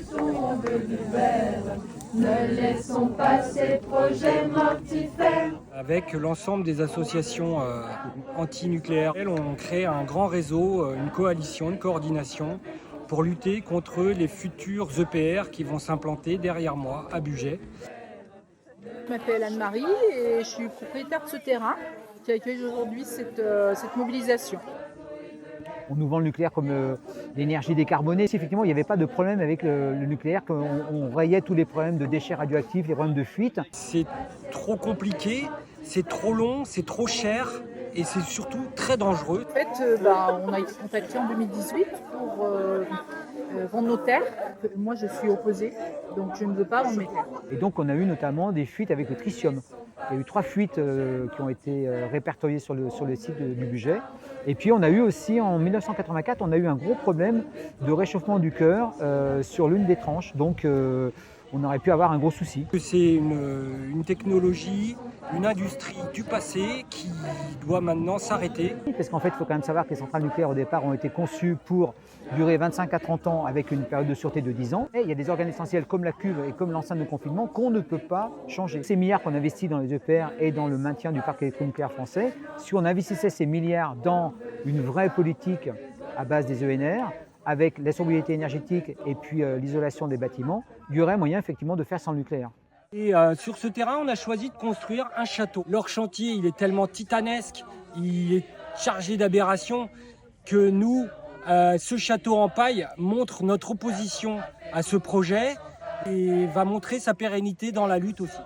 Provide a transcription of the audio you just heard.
sont devenus verts. Ne laissons pas ces projets mortifères. Avec l'ensemble des associations anti-nucléaires, on crée un grand réseau, une coalition, une coordination pour lutter contre les futurs EPR qui vont s'implanter derrière moi à Bugey. Je m'appelle Anne-Marie et je suis propriétaire de ce terrain qui accueille aujourd'hui cette mobilisation. On nous vend le nucléaire comme l'énergie décarbonée. Si effectivement il n'y avait pas de problème avec le nucléaire, qu'on rayait tous les problèmes de déchets radioactifs, les problèmes de fuite. C'est trop compliqué, c'est trop long, c'est trop cher et c'est surtout très dangereux. En fait, on a été contacté en 2018 pour vendre nos terres. Moi je suis opposée, donc je ne veux pas vendre mes terres. Et donc on a eu notamment des fuites avec le tritium. Il y a eu 3 fuites qui ont été répertoriées sur le site du Bugey. Et puis on a eu aussi en 1984, on a eu un gros problème de réchauffement du cœur sur l'une des tranches. Donc on aurait pu avoir un gros souci. C'est une technologie, une industrie du passé qui doit maintenant s'arrêter. Parce qu'en fait, il faut quand même savoir que les centrales nucléaires au départ ont été conçues pour durer 25 à 30 ans avec une période de sûreté de 10 ans. Et il y a des organes essentiels comme la cuve et comme l'enceinte de confinement qu'on ne peut pas changer. Ces milliards qu'on investit dans les EPR et dans le maintien du parc électronucléaire français, si on investissait ces milliards dans une vraie politique à base des ENR, avec la sobriété énergétique et puis l'isolation des bâtiments, il y aurait moyen effectivement de faire sans le nucléaire. Et sur ce terrain, on a choisi de construire un château. Leur chantier, il est tellement titanesque, il est chargé d'aberrations que nous, ce château en paille montre notre opposition à ce projet et va montrer sa pérennité dans la lutte aussi.